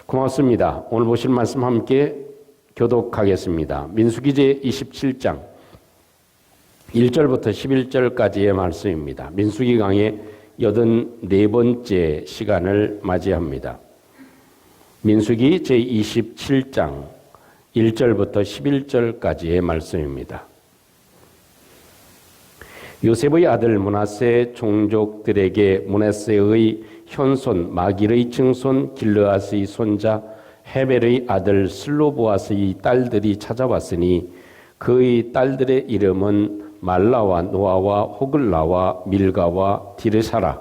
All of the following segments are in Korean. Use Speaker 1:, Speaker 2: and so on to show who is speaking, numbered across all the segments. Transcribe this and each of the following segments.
Speaker 1: 고맙습니다. 오늘 보실 말씀 함께 교독하겠습니다. 민수기 제 27장 1절부터 11절까지의 말씀입니다. 민수기 강의 84번째 시간을 맞이합니다. 민수기 제 27장 1절부터 11절까지의 말씀입니다. 요셉의 아들 므낫세 종족들에게 므낫세의 현손 마길의 증손 길르앗의 손자 헤벨의 아들 슬로보앗의 딸들이 찾아왔으니 그의 딸들의 이름은 말라와 노아와 호글라와 밀가와 디르사라.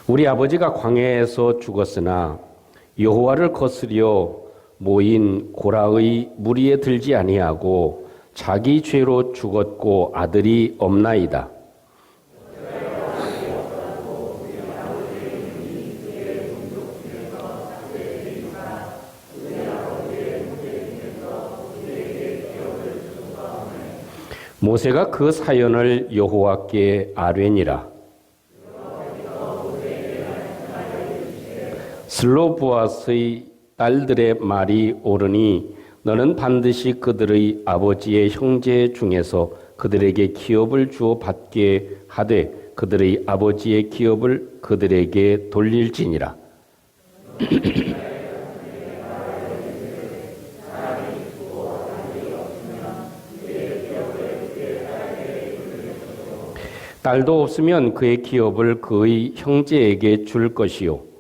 Speaker 1: 우리 아버지가 광야에서 죽었으나 여호와를 거스려 모인 고라의 무리에 들지 아니하고 자기 죄로 죽었고 아들이 없나이다. 모세가 그 사연을 여호와께 아뢰니라. 슬로보앗의 딸들의 말이 옳으니 너는 반드시 그들의 아버지의 형제 중에서 그들에게 기업을 주어 받게 하되 그들의 아버지의 기업을 그들에게 돌릴지니라. 딸도 없으면 그의 기업을 그의 형제에게 줄 것이요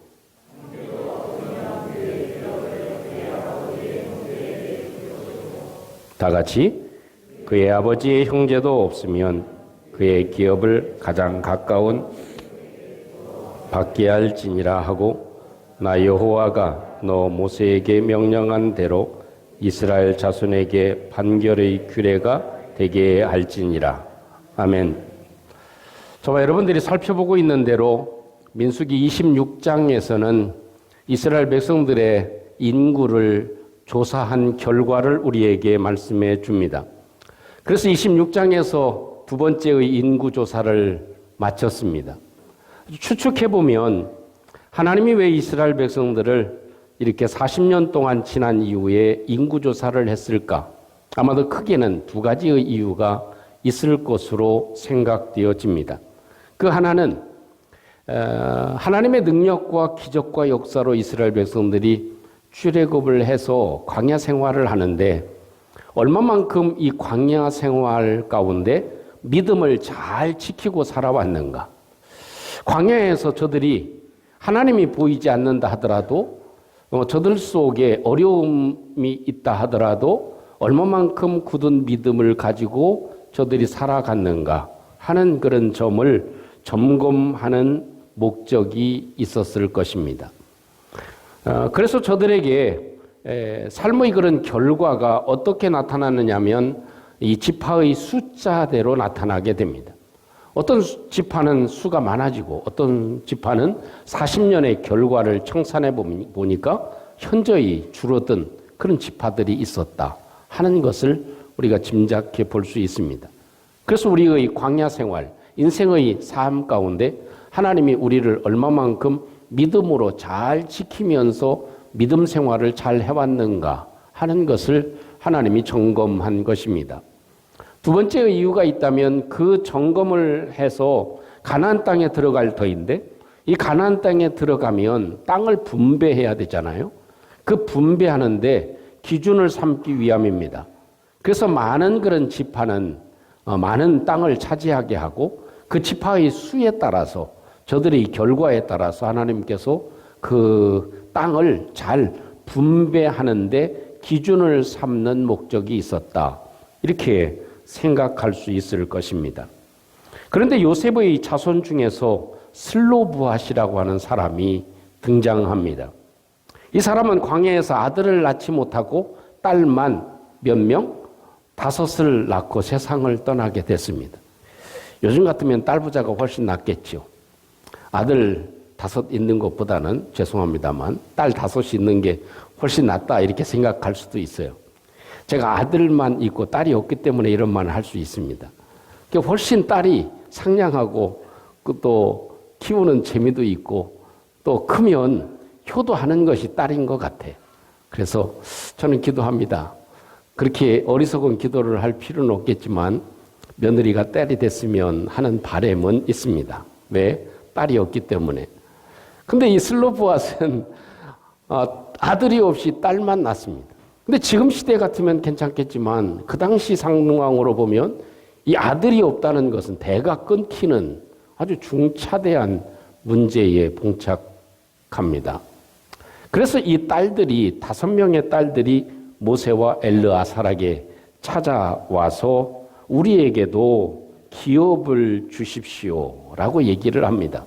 Speaker 1: 다 같이 그의 아버지의 형제도 없으면 그의 기업을 가장 가까운 받게 할지니라 하고 나 여호와가 너 모세에게 명령한 대로 이스라엘 자손에게 판결의 규례가 되게 할지니라. 아멘. 저와 여러분들이 살펴보고 있는 대로 민수기 26장에서는 이스라엘 백성들의 인구를 조사한 결과를 우리에게 말씀해 줍니다. 그래서 26장에서 두 번째의 인구조사를 마쳤습니다. 추측해보면 하나님이 왜 이스라엘 백성들을 이렇게 40년 동안 지난 이후에 인구조사를 했을까? 아마도 크게는 두 가지의 이유가 있을 것으로 생각되어집니다. 그 하나는 하나님의 능력과 기적과 역사로 이스라엘 백성들이 출애굽을 해서 광야 생활을 하는데 얼마만큼 이 광야 생활 가운데 믿음을 잘 지키고 살아왔는가. 광야에서 저들이 하나님이 보이지 않는다 하더라도 저들 속에 어려움이 있다 하더라도 얼마만큼 굳은 믿음을 가지고 저들이 살아갔는가 하는 그런 점을 점검하는 목적이 있었을 것입니다. 그래서 저들에게 삶의 그런 결과가 어떻게 나타나느냐면 이 지파의 숫자대로 나타나게 됩니다. 어떤 지파는 수가 많아지고 어떤 지파는 40년의 결과를 청산해 보니까 현저히 줄어든 그런 지파들이 있었다 하는 것을 우리가 짐작해 볼 수 있습니다. 그래서 우리의 광야 생활, 인생의 삶 가운데 하나님이 우리를 얼마만큼 믿음으로 잘 지키면서 믿음 생활을 잘 해왔는가 하는 것을 하나님이 점검한 것입니다. 두 번째 이유가 있다면 그 점검을 해서 가나안 땅에 들어갈 터인데 이 가나안 땅에 들어가면 땅을 분배해야 되잖아요. 그 분배하는데 기준을 삼기 위함입니다. 그래서 많은 그런 지파는 많은 땅을 차지하게 하고 그 지파의 수에 따라서 저들의 결과에 따라서 하나님께서 그 땅을 잘 분배하는데 기준을 삼는 목적이 있었다. 이렇게 생각할 수 있을 것입니다. 그런데 요셉의 자손 중에서 슬로브앗이라고 하는 사람이 등장합니다. 이 사람은 광야에서 아들을 낳지 못하고 딸만 몇 명? 5을 낳고 세상을 떠나게 됐습니다. 요즘 같으면 딸 부자가 훨씬 낫겠죠. 아들 5 있는 것보다는 죄송합니다만 딸 5이 있는 게 훨씬 낫다 이렇게 생각할 수도 있어요. 제가 아들만 있고 딸이 없기 때문에 이런 말을 할 수 있습니다. 그게 훨씬 딸이 상냥하고 또 키우는 재미도 있고 또 크면 효도하는 것이 딸인 것 같아. 그래서 저는 기도합니다. 그렇게 어리석은 기도를 할 필요는 없겠지만 며느리가 딸이 됐으면 하는 바람은 있습니다. 왜? 딸이 없기 때문에. 근데 이 슬로보아스는 아들이 없이 딸만 낳습니다. 근데 지금 시대 같으면 괜찮겠지만 그 당시 상황으로 보면 이 아들이 없다는 것은 대가 끊기는 아주 중차대한 문제에 봉착합니다. 그래서 이 딸들이 5명의 딸들이 모세와 엘르아살에게 찾아와서 우리에게도 기업을 주십시오라고 얘기를 합니다.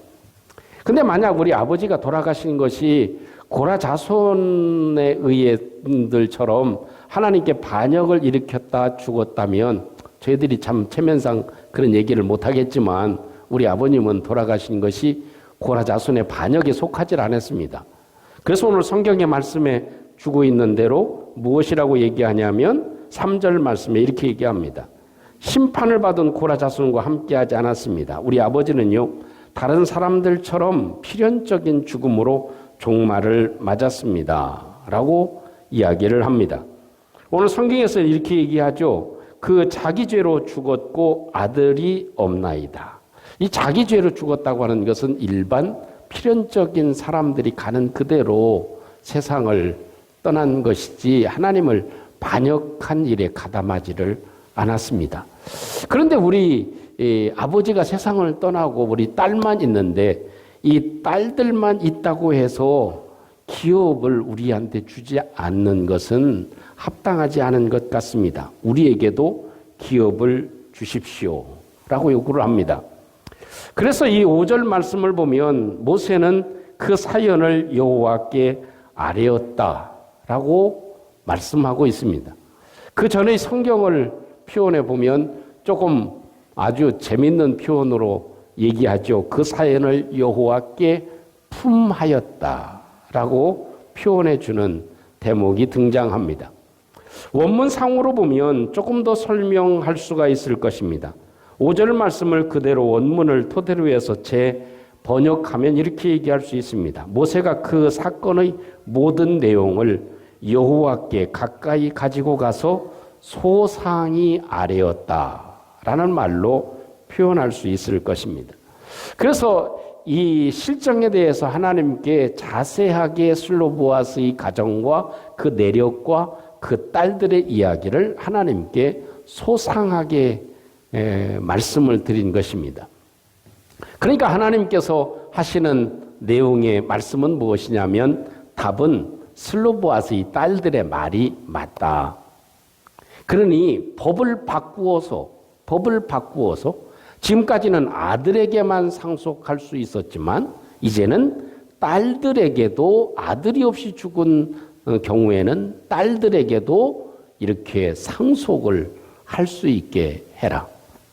Speaker 1: 근데 만약 우리 아버지가 돌아가신 것이 고라 자손에 의해들처럼 하나님께 반역을 일으켰다 죽었다면 저희들이 참 체면상 그런 얘기를 못하겠지만 우리 아버님은 돌아가신 것이 고라 자손의 반역에 속하지 않았습니다. 그래서 오늘 성경의 말씀에 주고 있는 대로 무엇이라고 얘기하냐면 3절 말씀에 이렇게 얘기합니다. 심판을 받은 고라 자손과 함께하지 않았습니다. 우리 아버지는요 다른 사람들처럼 필연적인 죽음으로 종말을 맞았습니다. 라고 이야기를 합니다. 오늘 성경에서 이렇게 얘기하죠. 그 자기 죄로 죽었고 아들이 없나이다. 이 자기 죄로 죽었다고 하는 것은 일반 필연적인 사람들이 가는 그대로 세상을 떠난 것이지 하나님을 반역한 일에 가담하지를 않았습니다. 그런데 우리 아버지가 세상을 떠나고 우리 딸만 있는데 이 딸들만 있다고 해서 기업을 우리한테 주지 않는 것은 합당하지 않은 것 같습니다. 우리에게도 기업을 주십시오 라고 요구를 합니다. 그래서 이 5절 말씀을 보면 모세는 그 사연을 여호와께 아뢰었다라고 말씀하고 있습니다. 그 전의 성경을 표현해 보면 조금 아주 재밌는 표현으로 얘기하죠. 그 사연을 여호와께 품하였다라고 표현해 주는 대목이 등장합니다. 원문상으로 보면 조금 더 설명할 수가 있을 것입니다. 5절 말씀을 그대로 원문을 토대로 해서 재번역하면 이렇게 얘기할 수 있습니다. 모세가 그 사건의 모든 내용을 여호와께 가까이 가지고 가서 소상히 아뢰었다라는 말로 표현할 수 있을 것입니다. 그래서 이 실정에 대해서 하나님께 자세하게 슬로보아스의 가정과 그 내력과 그 딸들의 이야기를 하나님께 소상하게 말씀을 드린 것입니다. 그러니까 하나님께서 하시는 내용의 말씀은 무엇이냐면 답은 슬로보아스의 딸들의 말이 맞다. 그러니 법을 바꾸어서 지금까지는 아들에게만 상속할 수 있었지만 이제는 딸들에게도 아들이 없이 죽은 경우에는 딸들에게도 이렇게 상속을 할 수 있게 해라.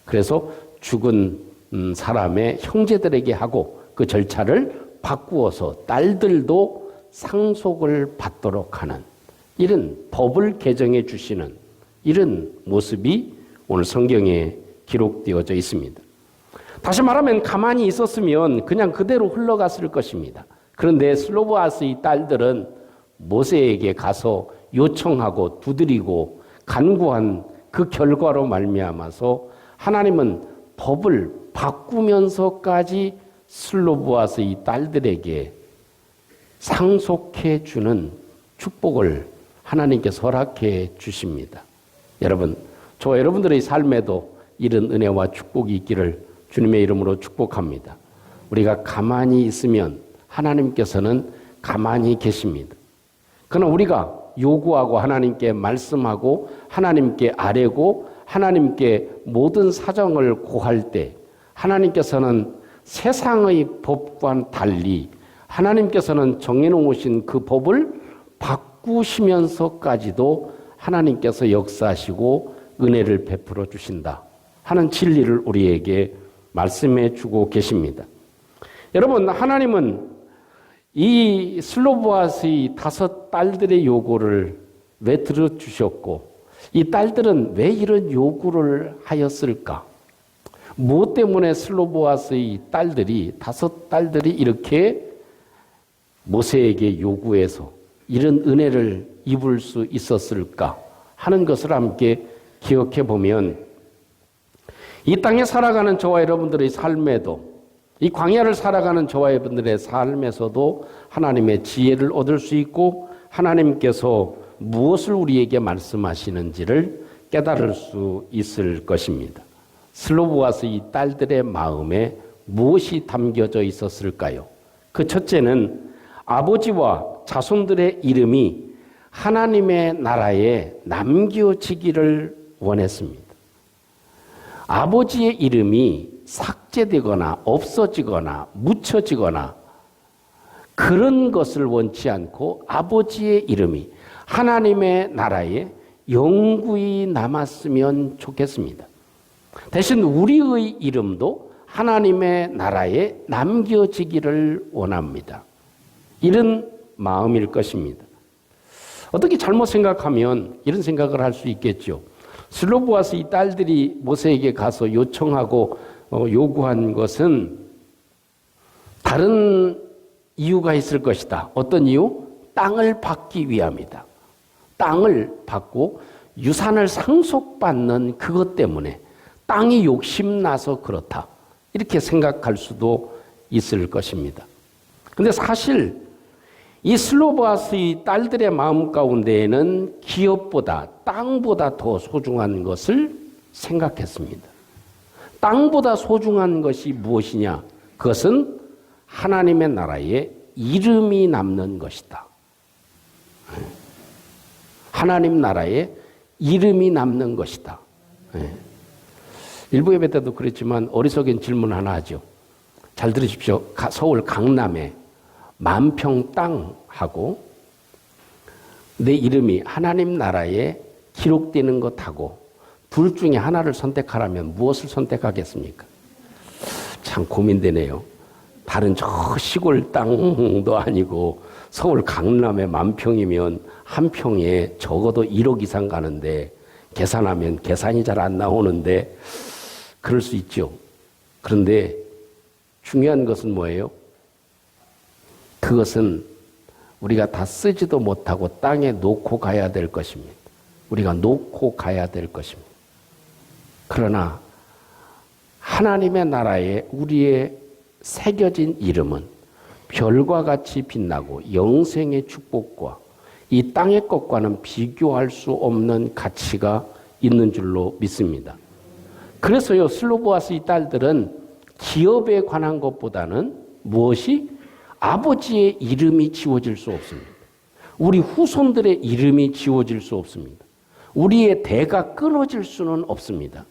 Speaker 1: 그래서 죽은 사람의 형제들에게 하고 그 절차를 바꾸어서 딸들도 상속을 받도록 하는 이런 법을 개정해 주시는 이런 모습이 오늘 성경에 기록되어져 있습니다. 다시 말하면 가만히 있었으면 그냥 그대로 흘러갔을 것입니다. 그런데 슬로보아스의 딸들은 모세에게 가서 요청하고 두드리고 간구한 그 결과로 말미암아서 하나님은 법을 바꾸면서까지 슬로보아스의 딸들에게 상속해 주는 축복을 하나님께서 허락해 주십니다. 여러분, 저와 여러분들의 삶에도 이런 은혜와 축복이 있기를 주님의 이름으로 축복합니다. 우리가 가만히 있으면 하나님께서는 가만히 계십니다. 그러나 우리가 요구하고 하나님께 말씀하고 하나님께 아뢰고 하나님께 모든 사정을 고할 때 하나님께서는 세상의 법과는 달리 하나님께서는 정해놓으신 그 법을 바꾸시면서까지도 하나님께서 역사하시고 은혜를 베풀어 주신다 하는 진리를 우리에게 말씀해 주고 계십니다. 여러분, 하나님은 이 슬로보아스의 5 딸들의 요구를 왜 들어주셨고 이 딸들은 왜 이런 요구를 하였을까? 무엇 때문에 슬로보아스의 딸들이, 5딸들이 이렇게 모세에게 요구해서 이런 은혜를 입을 수 있었을까 하는 것을 함께 기억해 보면, 이 땅에 살아가는 저와 여러분들의 삶에도, 이 광야를 살아가는 저와 여러분들의 삶에서도 하나님의 지혜를 얻을 수 있고 하나님께서 무엇을 우리에게 말씀하시는지를 깨달을 수 있을 것입니다. 슬로보아스의 딸들의 마음에 무엇이 담겨져 있었을까요? 그 첫째는 아버지와 자손들의 이름이 하나님의 나라에 남겨지기를 원했습니다. 아버지의 이름이 삭제되거나 없어지거나 묻혀지거나 그런 것을 원치 않고 아버지의 이름이 하나님의 나라에 영구히 남았으면 좋겠습니다. 대신 우리의 이름도 하나님의 나라에 남겨지기를 원합니다. 이런 마음일 것입니다. 어떻게 잘못 생각하면 이런 생각을 할 수 있겠죠. 슬로보아스 이 딸들이 모세에게 가서 요청하고 요구한 것은 다른 이유가 있을 것이다. 어떤 이유? 땅을 받기 위함이다. 땅을 받고 유산을 상속받는 그것 때문에 땅이 욕심나서 그렇다. 이렇게 생각할 수도 있을 것입니다. 그런데 사실 이 슬로보아스의 딸들의 마음 가운데에는 기업보다 땅보다 더 소중한 것을 생각했습니다. 땅보다 소중한 것이 무엇이냐? 그것은 하나님의 나라에 이름이 남는 것이다. 하나님 나라에 이름이 남는 것이다. 일부 예배 때도 그랬지만 어리석은 질문 하나 하죠. 잘 들으십시오. 서울 강남에 만평 땅하고 내 이름이 하나님 나라에 기록되는 것하고 둘 중에 하나를 선택하라면 무엇을 선택하겠습니까? 참 고민되네요. 다른 저 시골 땅도 아니고 서울 강남에 만평이면 한 평에 적어도 1억 이상 가는데 계산하면 계산이 잘 안 나오는데 그럴 수 있죠. 그런데 중요한 것은 뭐예요? 그것은 우리가 다 쓰지도 못하고 땅에 놓고 가야 될 것입니다. 우리가 놓고 가야 될 것입니다. 그러나 하나님의 나라에 우리의 새겨진 이름은 별과 같이 빛나고 영생의 축복과 이 땅의 것과는 비교할 수 없는 가치가 있는 줄로 믿습니다. 그래서요, 슬로보아스 이 딸들은 기업에 관한 것보다는 무엇이? 아버지의 이름이 지워질 수 없습니다. 우리 후손들의 이름이 지워질 수 없습니다. 우리의 대가 끊어질 수는 없습니다.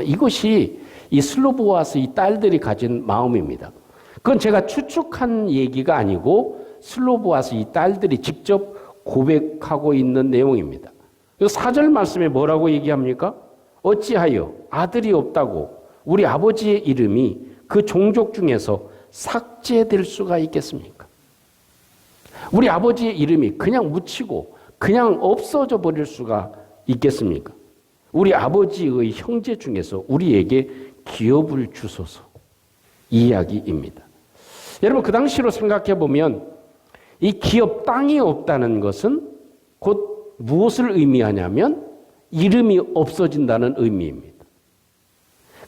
Speaker 1: 이것이 이 슬로보아스 이 딸들이 가진 마음입니다. 그건 제가 추측한 얘기가 아니고 슬로보아스 이 딸들이 직접 고백하고 있는 내용입니다. 4절 말씀에 뭐라고 얘기합니까? 어찌하여 아들이 없다고 우리 아버지의 이름이 그 종족 중에서 삭제될 수가 있겠습니까? 우리 아버지의 이름이 그냥 묻히고 그냥 없어져 버릴 수가 있겠습니까? 우리 아버지의 형제 중에서 우리에게 기업을 주소서, 이 이야기입니다. 여러분, 그 당시로 생각해 보면 이 기업 땅이 없다는 것은 곧 무엇을 의미하냐면 이름이 없어진다는 의미입니다.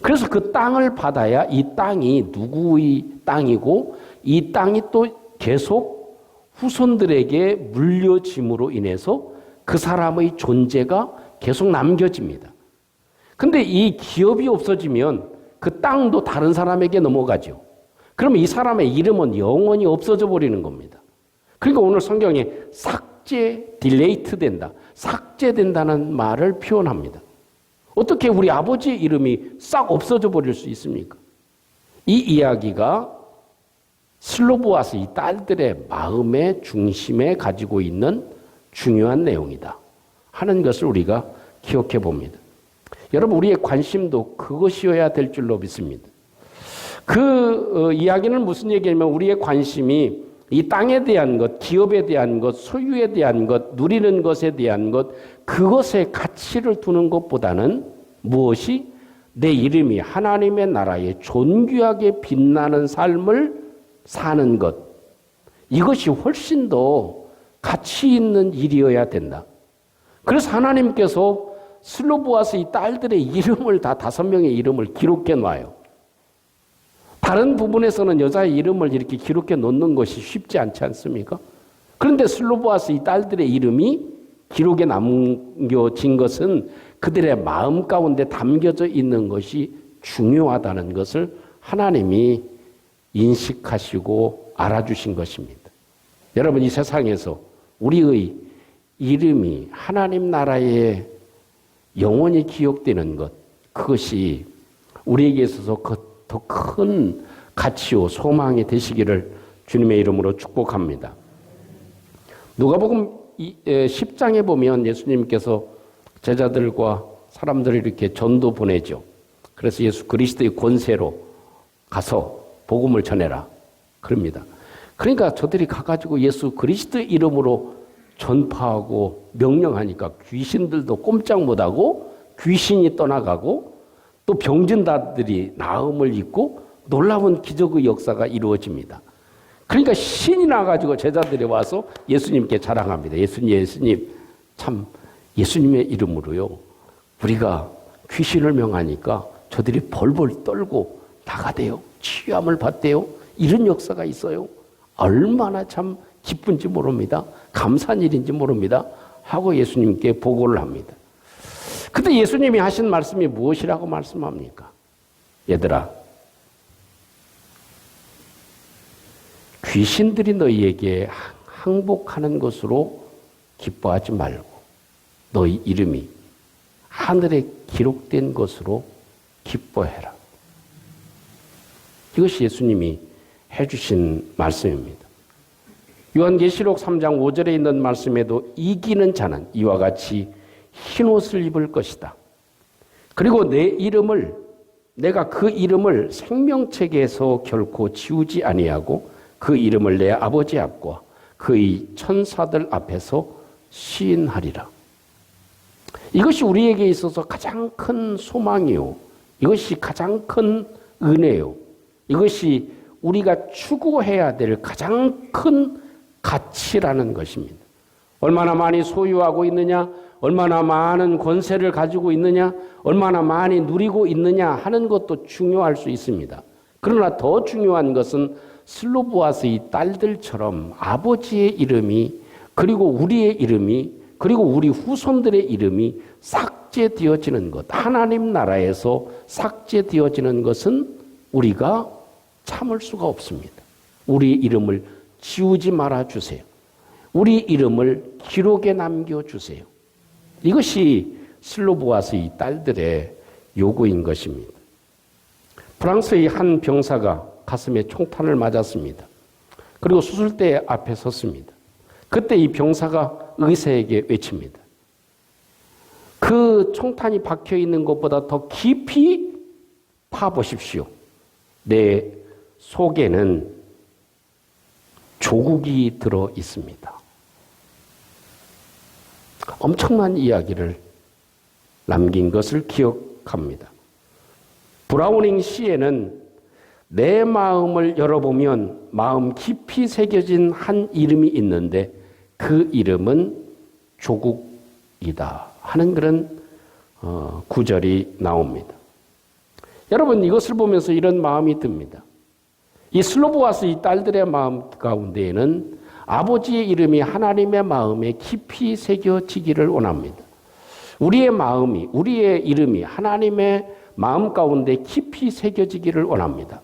Speaker 1: 그래서 그 땅을 받아야 이 땅이 누구의 땅이고 이 땅이 또 계속 후손들에게 물려짐으로 인해서 그 사람의 존재가 계속 남겨집니다. 근데 이 기업이 없어지면 그 땅도 다른 사람에게 넘어가죠. 그러면 이 사람의 이름은 영원히 없어져 버리는 겁니다. 그러니까 오늘 성경에 딜레이트 된다, 삭제된다는 말을 표현합니다. 어떻게 우리 아버지의 이름이 싹 없어져 버릴 수 있습니까? 이 이야기가 슬로보아스 이 딸들의 마음의 중심에 가지고 있는 중요한 내용이다 하는 것을 우리가 기억해 봅니다. 여러분, 우리의 관심도 그것이어야 될 줄로 믿습니다. 그 이야기는 무슨 얘기냐면 우리의 관심이 이 땅에 대한 것, 기업에 대한 것, 소유에 대한 것, 누리는 것에 대한 것, 그것에 가치를 두는 것보다는 무엇이? 내 이름이 하나님의 나라에 존귀하게 빛나는 삶을 사는 것, 이것이 훨씬 더 가치 있는 일이어야 된다. 그래서 하나님께서 슬로보아스 이 딸들의 이름을 다 5명의 이름을 기록해 놔요. 다른 부분에서는 여자의 이름을 이렇게 기록해 놓는 것이 쉽지 않지 않습니까? 그런데 슬로보아스 이 딸들의 이름이 기록에 남겨진 것은 그들의 마음 가운데 담겨져 있는 것이 중요하다는 것을 하나님이 인식하시고 알아주신 것입니다. 여러분, 이 세상에서 우리의 이름이 하나님 나라에 영원히 기억되는 것, 그것이 우리에게 있어서 더 큰 가치요 소망이 되시기를 주님의 이름으로 축복합니다. 누가복음 10장에 보면 예수님께서 제자들과 사람들을 이렇게 전도 보내죠. 그래서 예수 그리스도의 권세로 가서 복음을 전해라 그럽니다. 그러니까 저들이 가가지고 예수 그리스도의 이름으로 전파하고 명령하니까 귀신들도 꼼짝 못하고 귀신이 떠나가고 또 병든 자들이 나음을 입고 놀라운 기적의 역사가 이루어집니다. 그러니까 신이 나가지고 제자들이 와서 예수님께 자랑합니다. 예수님, 참 예수님의 이름으로요, 우리가 귀신을 명하니까 저들이 벌벌 떨고 나가대요. 치유함을 받대요. 이런 역사가 있어요. 얼마나 참 기쁜지 모릅니다. 감사한 일인지 모릅니다. 하고 예수님께 보고를 합니다. 그때 예수님이 하신 말씀이 무엇이라고 말씀합니까? 얘들아, 귀신들이 너희에게 항복하는 것으로 기뻐하지 말고 너희 이름이 하늘에 기록된 것으로 기뻐해라. 이것이 예수님이 해주신 말씀입니다. 요한계시록 3장 5절에 있는 말씀에도 이기는 자는 이와 같이 흰옷을 입을 것이다. 그리고 내가 그 이름을 생명책에서 결코 지우지 아니하고 그 이름을 내 아버지 앞과 그의 천사들 앞에서 시인하리라. 이것이 우리에게 있어서 가장 큰 소망이요, 이것이 가장 큰 은혜요, 이것이 우리가 추구해야 될 가장 큰 가치라는 것입니다. 얼마나 많이 소유하고 있느냐, 얼마나 많은 권세를 가지고 있느냐, 얼마나 많이 누리고 있느냐 하는 것도 중요할 수 있습니다. 그러나 더 중요한 것은 슬로보아스의 딸들처럼 아버지의 이름이, 그리고 우리의 이름이, 그리고 우리 후손들의 이름이 삭제되어지는 것, 하나님 나라에서 삭제되어지는 것은 우리가 참을 수가 없습니다. 우리 이름을 지우지 말아주세요. 우리 이름을 기록에 남겨주세요. 이것이 슬로보아스의 딸들의 요구인 것입니다. 프랑스의 한 병사가 가슴에 총탄을 맞았습니다. 그리고 수술대 앞에 섰습니다. 그때 이 병사가 의사에게 외칩니다. 그 총탄이 박혀 있는 것보다 더 깊이 파보십시오. 내 속에는 조국이 들어 있습니다. 엄청난 이야기를 남긴 것을 기억합니다. 브라우닝 시에는 내 마음을 열어보면 마음 깊이 새겨진 한 이름이 있는데 그 이름은 조국이다 하는 그런 구절이 나옵니다. 여러분, 이것을 보면서 이런 마음이 듭니다. 이 슬로보아스 이 딸들의 마음 가운데에는 아버지의 이름이 하나님의 마음에 깊이 새겨지기를 원합니다. 우리의 마음이, 우리의 이름이 하나님의 마음 가운데 깊이 새겨지기를 원합니다.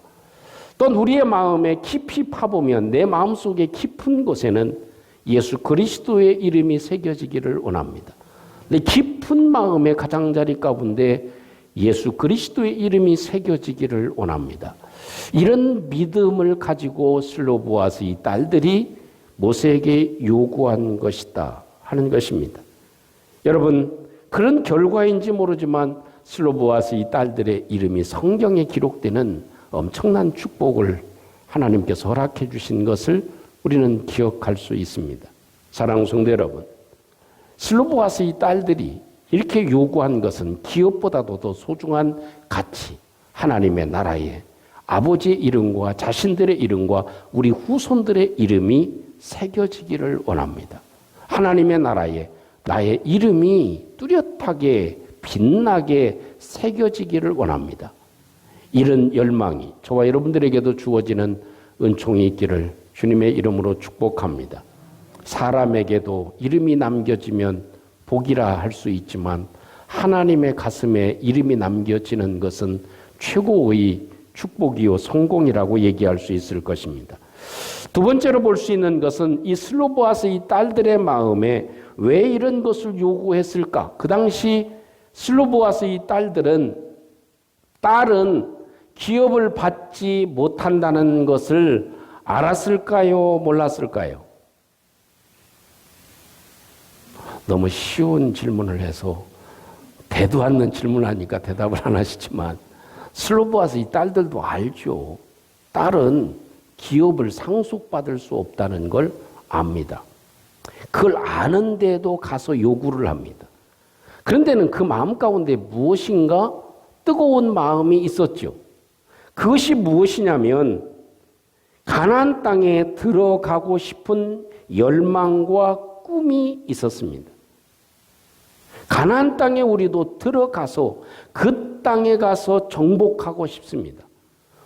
Speaker 1: 또 우리의 마음에 깊이 파보면 내 마음속에 깊은 곳에는 예수 그리스도의 이름이 새겨지기를 원합니다. 내 깊은 마음의 가장자리 가운데 예수 그리스도의 이름이 새겨지기를 원합니다. 이런 믿음을 가지고 슬로보아스 이 딸들이 모세에게 요구한 것이다 하는 것입니다. 여러분, 그런 결과인지 모르지만 슬로보아스 이 딸들의 이름이 성경에 기록되는 엄청난 축복을 하나님께서 허락해 주신 것을 우리는 기억할 수 있습니다. 사랑하는 성도 여러분, 슬로보아스 이 딸들이 이렇게 요구한 것은 기업보다도 더 소중한 가치, 하나님의 나라에 아버지의 이름과 자신들의 이름과 우리 후손들의 이름이 새겨지기를 원합니다. 하나님의 나라에 나의 이름이 뚜렷하게 빛나게 새겨지기를 원합니다. 이런 열망이 저와 여러분들에게도 주어지는 은총이 있기를 주님의 이름으로 축복합니다. 사람에게도 이름이 남겨지면 복이라 할 수 있지만 하나님의 가슴에 이름이 남겨지는 것은 최고의 축복이요 성공이라고 얘기할 수 있을 것입니다. 두 번째로 볼 수 있는 것은 이 슬로보아스의 딸들의 마음에 왜 이런 것을 요구했을까? 그 당시 슬로보아스의 딸은 기업을 받지 못한다는 것을 알았을까요? 몰랐을까요? 너무 쉬운 질문을 해서 대도 않는 질문을 하니까 대답을 안 하시지만 슬로보아스의 딸들도 알죠. 딸은 기업을 상속받을 수 없다는 걸 압니다. 그걸 아는데도 가서 요구를 합니다. 그런데는 그 마음 가운데 무엇인가 뜨거운 마음이 있었죠. 그것이 무엇이냐면 가나안 땅에 들어가고 싶은 열망과 꿈이 있었습니다. 가나안 땅에 우리도 들어가서 그 땅에 가서 정복하고 싶습니다.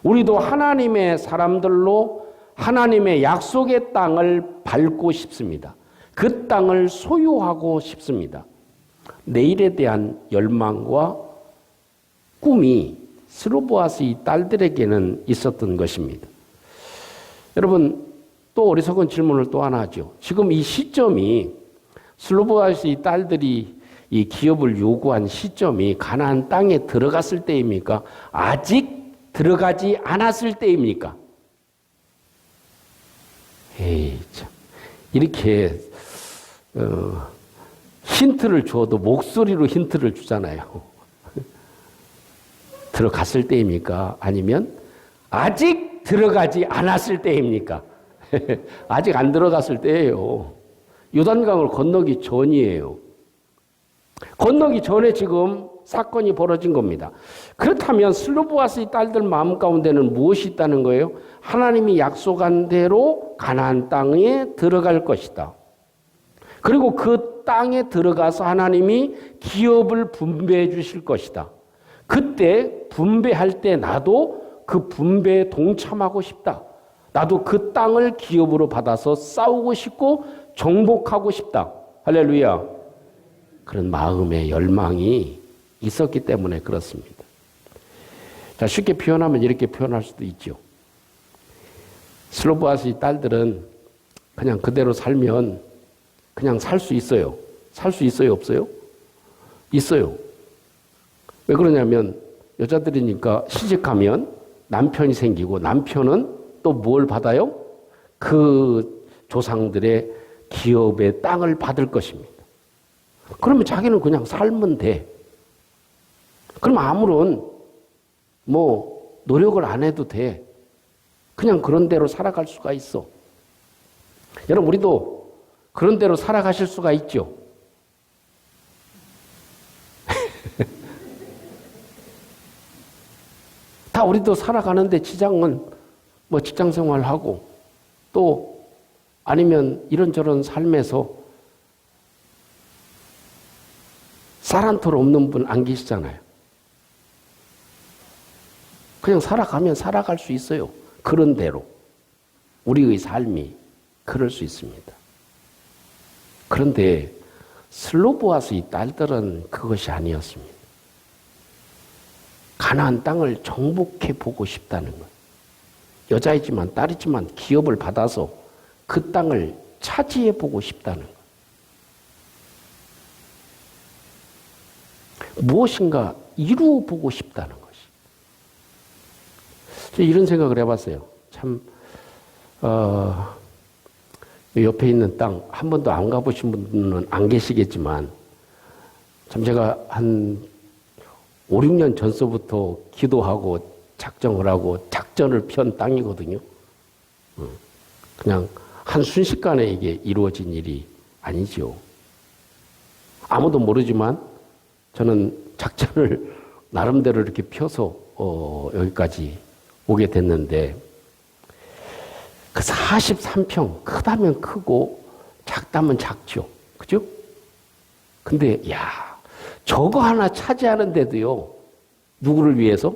Speaker 1: 우리도 하나님의 사람들로 하나님의 약속의 땅을 밟고 싶습니다. 그 땅을 소유하고 싶습니다. 내일에 대한 열망과 꿈이 슬로보아스의 딸들에게는 있었던 것입니다. 여러분, 또 어리석은 질문을 또 하나 하죠. 지금 이 시점이 슬로보아스의 딸들이 이 기업을 요구한 시점이 가나안 땅에 들어갔을 때입니까? 아직 들어가지 않았을 때입니까? 에이, 참. 이렇게 힌트를 줘도 목소리로 힌트를 주잖아요. 들어갔을 때입니까? 아니면 아직 들어가지 않았을 때입니까? 아직 안 들어갔을 때예요. 요단강을 건너기 전이에요. 건너기 전에 지금 사건이 벌어진 겁니다. 그렇다면 슬로보아스의 딸들 마음 가운데는 무엇이 있다는 거예요? 하나님이 약속한 대로 가나안 땅에 들어갈 것이다. 그리고 그 땅에 들어가서 하나님이 기업을 분배해 주실 것이다. 그때 분배할 때 나도 그 분배에 동참하고 싶다. 나도 그 땅을 기업으로 받아서 싸우고 싶고 정복하고 싶다. 할렐루야. 그런 마음의 열망이 있었기 때문에 그렇습니다. 자, 쉽게 표현하면 이렇게 표현할 수도 있죠. 슬로보아스의 딸들은 그냥 그대로 살면 그냥 살 수 있어요. 살 수 있어요, 없어요? 있어요. 왜 그러냐면 여자들이니까 시집가면 남편이 생기고 남편은 또 뭘 받아요? 그 조상들의 기업의 땅을 받을 것입니다. 그러면 자기는 그냥 살면 돼. 그럼 아무런 노력을 안 해도 돼. 그냥 그런 대로 살아갈 수가 있어. 여러분, 우리도 그런 대로 살아가실 수가 있죠. 다 우리도 살아가는데 지장은 직장 생활하고 또 아니면 이런저런 삶에서 쌀 한 톨 없는 분 안 계시잖아요. 그냥 살아가면 살아갈 수 있어요. 그런 대로. 우리의 삶이 그럴 수 있습니다. 그런데 슬로보아스의 딸들은 그것이 아니었습니다. 가나안 땅을 정복해 보고 싶다는 것. 여자이지만 딸이지만 기업을 받아서 그 땅을 차지해 보고 싶다는 것. 무엇인가 이루어 보고 싶다는 것이. 이런 생각을 해봤어요. 참, 옆에 있는 땅, 한 번도 안 가보신 분은 안 계시겠지만, 참 제가 한 5, 6년 전서부터 기도하고 작정을 하고 작전을 편 땅이거든요. 그냥 한 순식간에 이게 이루어진 일이 아니죠. 아무도 모르지만 저는 작전을 나름대로 이렇게 펴서 여기까지 오게 됐는데 그 43평 크다면 크고 작다면 작죠. 그죠? 근데 저거 하나 차지하는데도요. 누구를 위해서?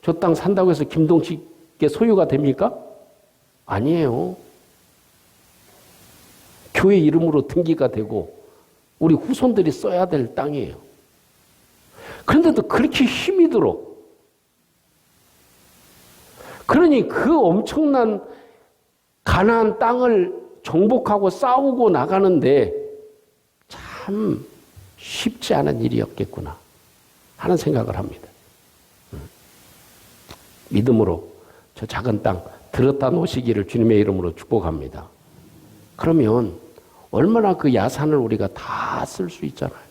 Speaker 1: 저 땅 산다고 해서 김동식의 소유가 됩니까? 아니에요. 교회 이름으로 등기가 되고 우리 후손들이 써야 될 땅이에요. 그런데도 그렇게 힘이 들어. 그러니 그 엄청난 가나안 땅을 정복하고 싸우고 나가는데 참 쉽지 않은 일이었겠구나 하는 생각을 합니다. 믿음으로 저 작은 땅 들었다 놓으시기를 주님의 이름으로 축복합니다. 그러면 얼마나 그 야산을 우리가 다 쓸 수 있잖아요.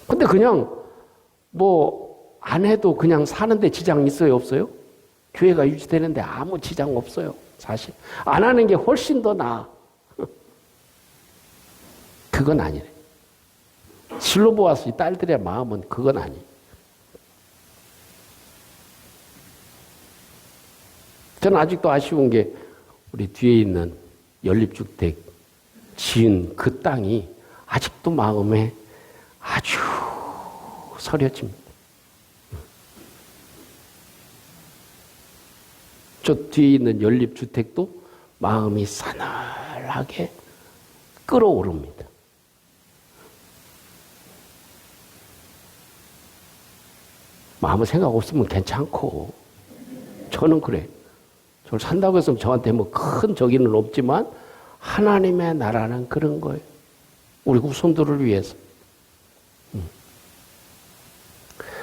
Speaker 1: 근데 그냥 안 해도 그냥 사는데 지장 있어요, 없어요? 교회가 유지되는데 아무 지장 없어요, 사실. 안 하는 게 훨씬 더 나아. 그건 아니래. 슬로보아스 딸들의 마음은 그건 아니. 저는 아직도 아쉬운 게 우리 뒤에 있는 연립주택 지은 그 땅이 아직도 마음에 아주 서려집니다. 저 뒤에 있는 연립주택도 마음이 싸늘하게 끓어오릅니다. 아무 생각 없으면 괜찮고 저는 그래. 저를 산다고 해서 저한테 큰 저기는 없지만 하나님의 나라는 그런 거예요. 우리 후손들을 위해서.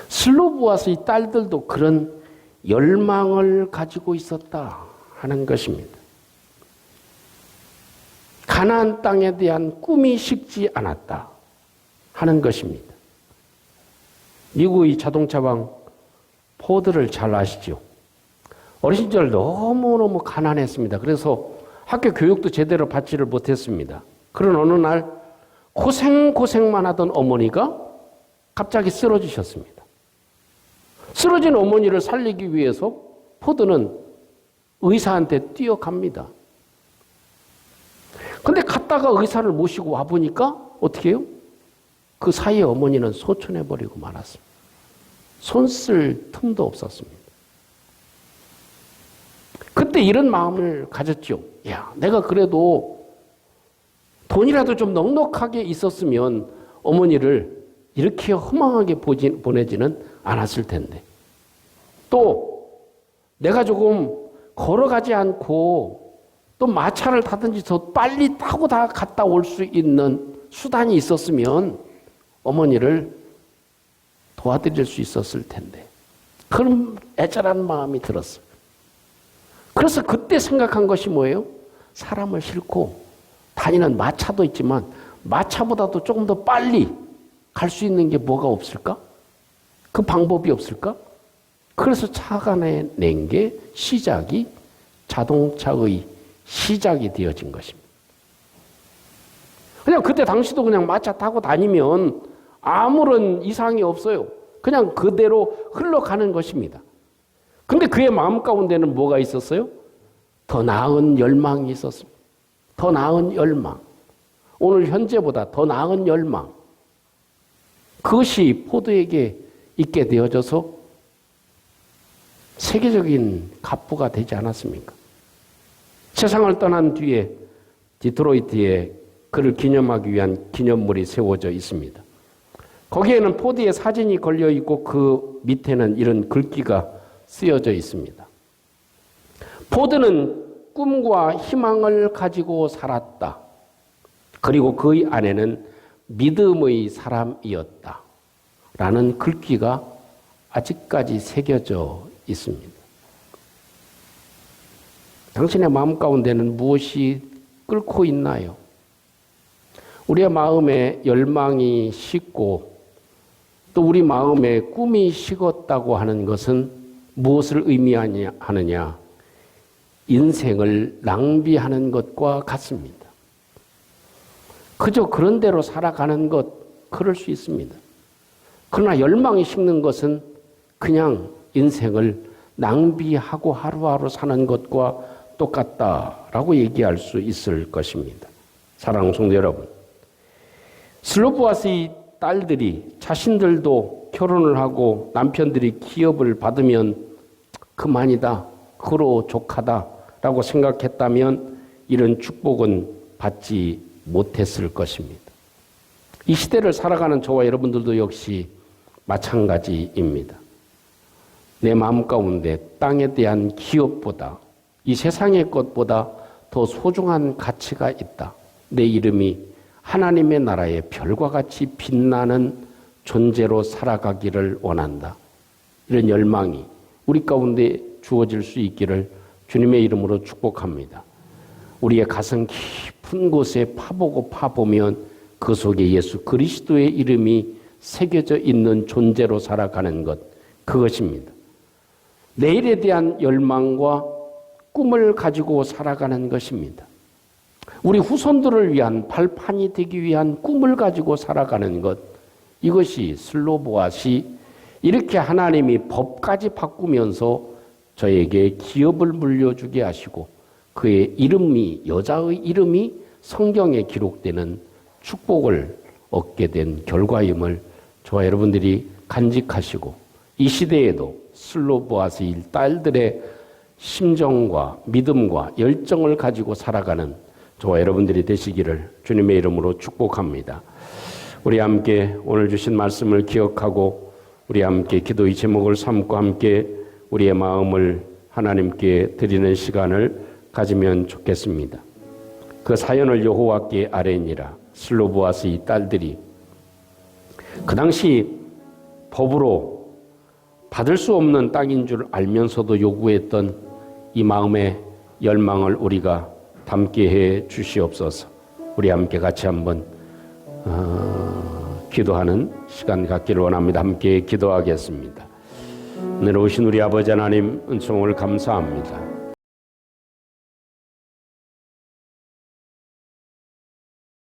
Speaker 1: 슬로보아스의 딸들도 그런 열망을 가지고 있었다 하는 것입니다. 가나안 땅에 대한 꿈이 식지 않았다 하는 것입니다. 미국의 자동차왕 포드를 잘 아시죠? 어린 시절 너무너무 가난했습니다. 그래서 학교 교육도 제대로 받지를 못했습니다. 그런 어느 날 고생만 하던 어머니가 갑자기 쓰러지셨습니다. 쓰러진 어머니를 살리기 위해서 포드는 의사한테 뛰어갑니다. 근데 갔다가 의사를 모시고 와보니까 어떻게 해요? 그 사이에 어머니는 소천해버리고 말았습니다. 손 쓸 틈도 없었습니다. 그때 이런 마음을 가졌죠. 내가 그래도 돈이라도 좀 넉넉하게 있었으면 어머니를 이렇게 허망하게 보내지는 않았을 텐데. 또 내가 조금 걸어가지 않고 또 마차를 타든지 더 빨리 타고 다 갔다 올 수 있는 수단이 있었으면 어머니를 도와드릴 수 있었을 텐데. 그런 애절한 마음이 들었어요. 그래서 그때 생각한 것이 뭐예요? 사람을 싣고 다니는 마차도 있지만 마차보다도 조금 더 빨리 갈 수 있는 게 뭐가 없을까? 그 방법이 없을까? 그래서 찾아낸 게 자동차의 시작이 되어진 것입니다. 그냥 그때 당시도 그냥 마차 타고 다니면 아무런 이상이 없어요. 그냥 그대로 흘러가는 것입니다. 근데 그의 마음 가운데는 뭐가 있었어요? 더 나은 열망이 있었습니다. 더 나은 열망. 오늘 현재보다 더 나은 열망. 그것이 포드에게 있게 되어져서 세계적인 갑부가 되지 않았습니까? 세상을 떠난 뒤에 디트로이트에 그를 기념하기 위한 기념물이 세워져 있습니다. 거기에는 포드의 사진이 걸려 있고 그 밑에는 이런 글귀가 쓰여져 있습니다. 포드는 꿈과 희망을 가지고 살았다. 그리고 그의 안에는 믿음의 사람이었다. 라는 글귀가 아직까지 새겨져 있습니다. 당신의 마음 가운데는 무엇이 끓고 있나요? 우리의 마음에 열망이 식고 또 우리 마음에 꿈이 식었다고 하는 것은 무엇을 의미하느냐? 인생을 낭비하는 것과 같습니다. 그저 그런 대로 살아가는 것, 그럴 수 있습니다. 그러나 열망이 식는 것은 그냥 인생을 낭비하고 하루하루 사는 것과 똑같다라고 얘기할 수 있을 것입니다. 사랑하는 성도 여러분, 슬로보아스의 딸들이 자신들도 결혼을 하고 남편들이 기업을 받으면 그만이다, 그로 족하다라고 생각했다면 이런 축복은 받지 못했을 것입니다. 이 시대를 살아가는 저와 여러분들도 역시 마찬가지입니다. 내 마음 가운데 땅에 대한 기업보다, 이 세상의 것보다 더 소중한 가치가 있다. 내 이름이 하나님의 나라의 별과 같이 빛나는 존재로 살아가기를 원한다. 이런 열망이 우리 가운데 주어질 수 있기를 주님의 이름으로 축복합니다. 우리의 가슴 깊은 곳에 파보면 그 속에 예수 그리스도의 이름이 새겨져 있는 존재로 살아가는 것, 그것입니다. 내일에 대한 열망과 꿈을 가지고 살아가는 것입니다. 우리 후손들을 위한 발판이 되기 위한 꿈을 가지고 살아가는 것, 이것이 슬로보아시 이렇게 하나님이 법까지 바꾸면서 저에게 기업을 물려주게 하시고 그의 이름이, 여자의 이름이 성경에 기록되는 축복을 얻게 된 결과임을 저와 여러분들이 간직하시고 이 시대에도 슬로보아스의 딸들의 심정과 믿음과 열정을 가지고 살아가는 저와 여러분들이 되시기를 주님의 이름으로 축복합니다. 우리 함께 오늘 주신 말씀을 기억하고 우리 함께 기도의 제목을 삼고 함께 우리의 마음을 하나님께 드리는 시간을 가지면 좋겠습니다. 그 사연을 여호와께 아뢰니라. 슬로보아스의 딸들이 그 당시 법으로 받을 수 없는 땅인 줄 알면서도 요구했던 이 마음의 열망을 우리가 담게 해 주시옵소서. 우리 함께 같이 한번 기도하는 시간 갖기를 원합니다. 함께 기도하겠습니다. 오늘 오신 우리 아버지 하나님, 은총을 감사합니다.